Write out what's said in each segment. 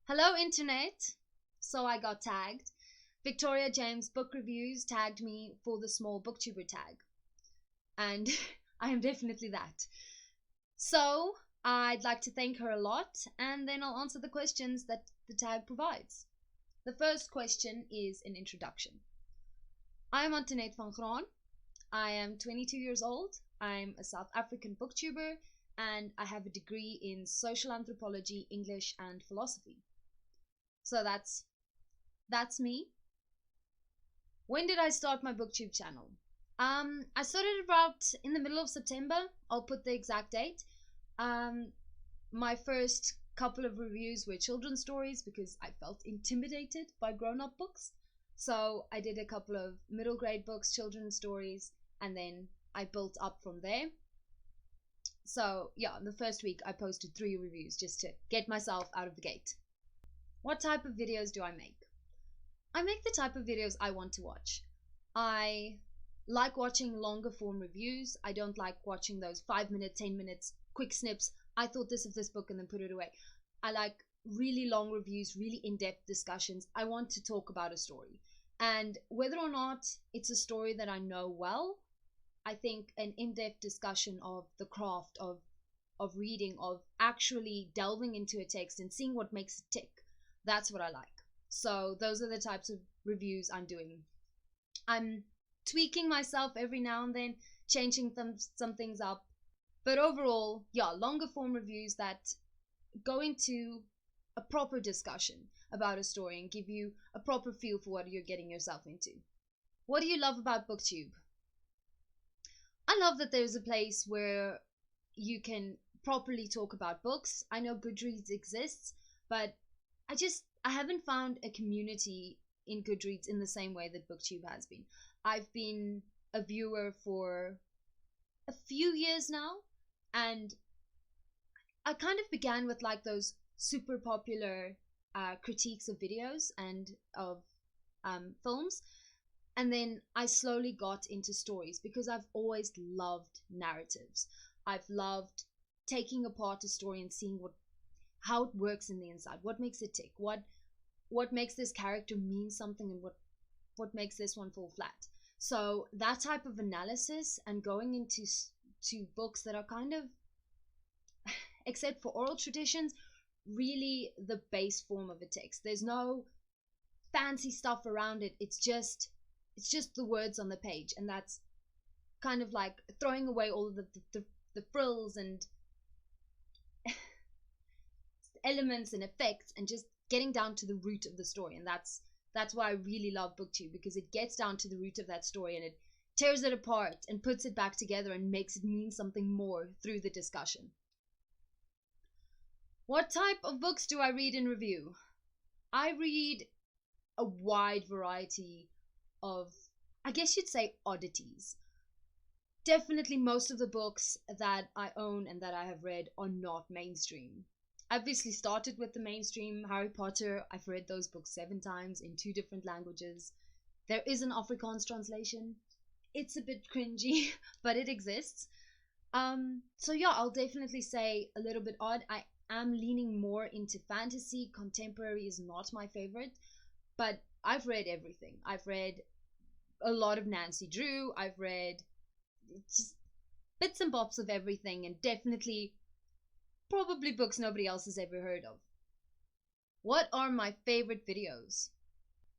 Hello, Internet. So I got tagged. Victoria James Book Reviews tagged me for the small Booktuber Tag. And I am definitely that. So I'd like to thank her a lot, and then I'll answer the questions that the tag provides. The first question is an introduction. I am Antoinette van Graan. I am 22 years old. I'm a South African booktuber, and I have a degree in social anthropology, English, and philosophy. So that's me. When did I start my booktube channel? I started about in the middle of September. I'll put the exact date. My first couple of reviews were children's stories because I felt intimidated by grown-up books. So I did a couple of middle grade books, children's stories, and then I built up from there. So yeah, in the first week I posted 3 reviews just to get myself out of the gate. What type of videos do I make? I make the type of videos I want to watch. I like watching longer form reviews. I don't like watching those 5 minute, 10 minutes quick snips. I thought this of this book and then put it away. I like really long reviews, really in-depth discussions. I want to talk about a story. And whether or not it's a story that I know well, I think an in-depth discussion of the craft of reading, of actually delving into a text and seeing what makes it tick. That's what I like. So those are the types of reviews I'm doing. I'm tweaking myself every now and then, changing some things up. But overall, yeah, longer form reviews that go into a proper discussion about a story and give you a proper feel for what you're getting yourself into. What do you love about BookTube? I love that there's a place where you can properly talk about books. I know Goodreads exists, but I haven't found a community in Goodreads in the same way that BookTube has been. I've been a viewer for a few years now, and I kind of began with like those super popular critiques of videos and of films, and then I slowly got into stories because I've always loved narratives. I've loved taking apart a story and seeing how it works in the inside, what makes it tick, what makes this character mean something, and what makes this one fall flat. So that type of analysis and going into books that are kind of, except for oral traditions, really the base form of a text. There's no fancy stuff around it. It's just the words on the page, and that's kind of like throwing away all of the frills and elements and effects and just getting down to the root of the story. And that's why I really love BookTube, because it gets down to the root of that story and it tears it apart and puts it back together and makes it mean something more through the discussion. What type of books do I read and review? I read a wide variety of, I guess you'd say, oddities. Definitely most of the books that I own and that I have read are not mainstream. I obviously started with the mainstream Harry Potter. I've read those books 7 times in 2 different languages. There is an Afrikaans translation. It's a bit cringy, but it exists. So yeah, I'll definitely say a little bit odd. I am leaning more into fantasy. Contemporary is not my favorite, but I've read everything. I've read a lot of Nancy Drew. I've read just bits and bobs of everything, and definitely probably books nobody else has ever heard of. What are my favorite videos?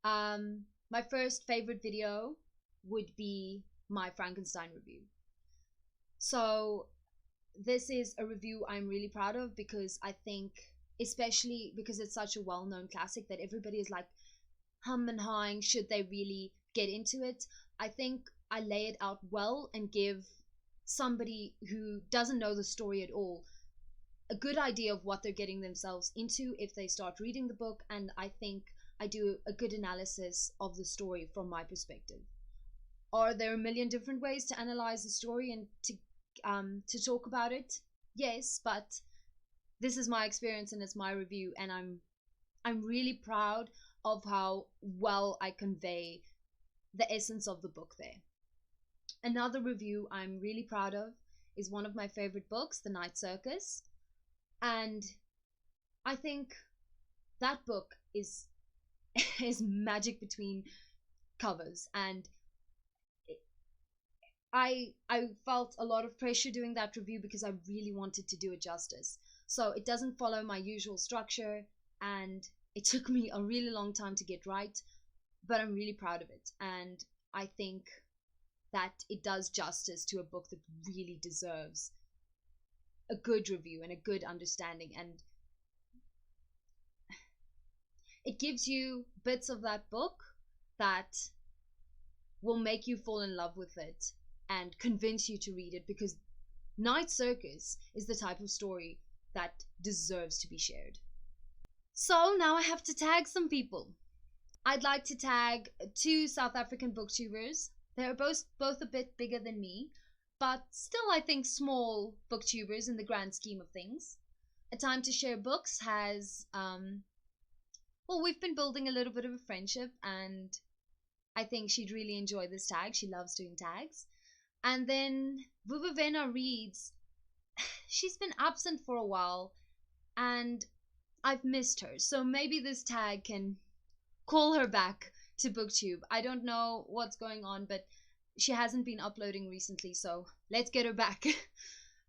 My first favorite video would be my Frankenstein review. So this is a review I'm really proud of because I think, especially because it's such a well-known classic that everybody is like hum and hawing, should they really get into it? I think I lay it out well and give somebody who doesn't know the story at all a good idea of what they're getting themselves into if they start reading the book, and I think I do a good analysis of the story from my perspective. Are there a million different ways to analyze the story and to talk about it? Yes, but this is my experience and it's my review, and I'm really proud of how well I convey the essence of the book there. Another review I'm really proud of is one of my favorite books, The Night Circus. And I think that book is is magic between covers, and I felt a lot of pressure doing that review because I really wanted to do it justice. So it doesn't follow my usual structure, and it took me a really long time to get right, but I'm really proud of it. And I think that it does justice to a book that really deserves a good review and a good understanding. And it gives you bits of that book that will make you fall in love with it and convince you to read it, because Night Circus is the type of story that deserves to be shared. So now I have to tag some people. I'd like to tag 2 South African booktubers. They're both a bit bigger than me, but still I think small booktubers in the grand scheme of things. A Time to Share Books has, well, we've been building a little bit of a friendship, and I think she'd really enjoy this tag. She loves doing tags. And then Vena reads. She's been absent for a while, and I've missed her. So maybe this tag can call her back to Booktube. I don't know what's going on, but she hasn't been uploading recently, so let's get her back.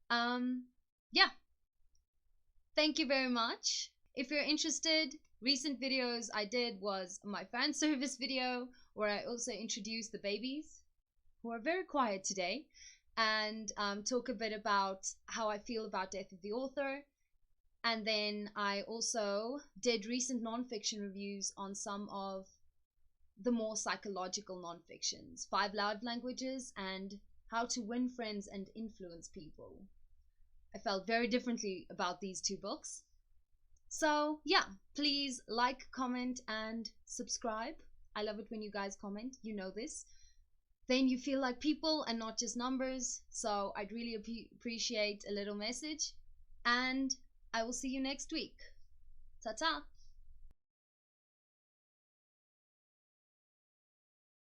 Yeah. Thank you very much. If you're interested, recent videos I did was my fan service video, where I also introduced the babies, who are very quiet today, and talk a bit about how I feel about death of the author. And then I also did recent nonfiction reviews on some of the more psychological nonfictions, 5 Love Languages and How to Win Friends and Influence People. I felt very differently about these 2 books. So yeah, please like, comment, and subscribe. I love it when you guys comment, you know this. Then you feel like people and not just numbers. So I'd really appreciate a little message. And I will see you next week. Ta-ta!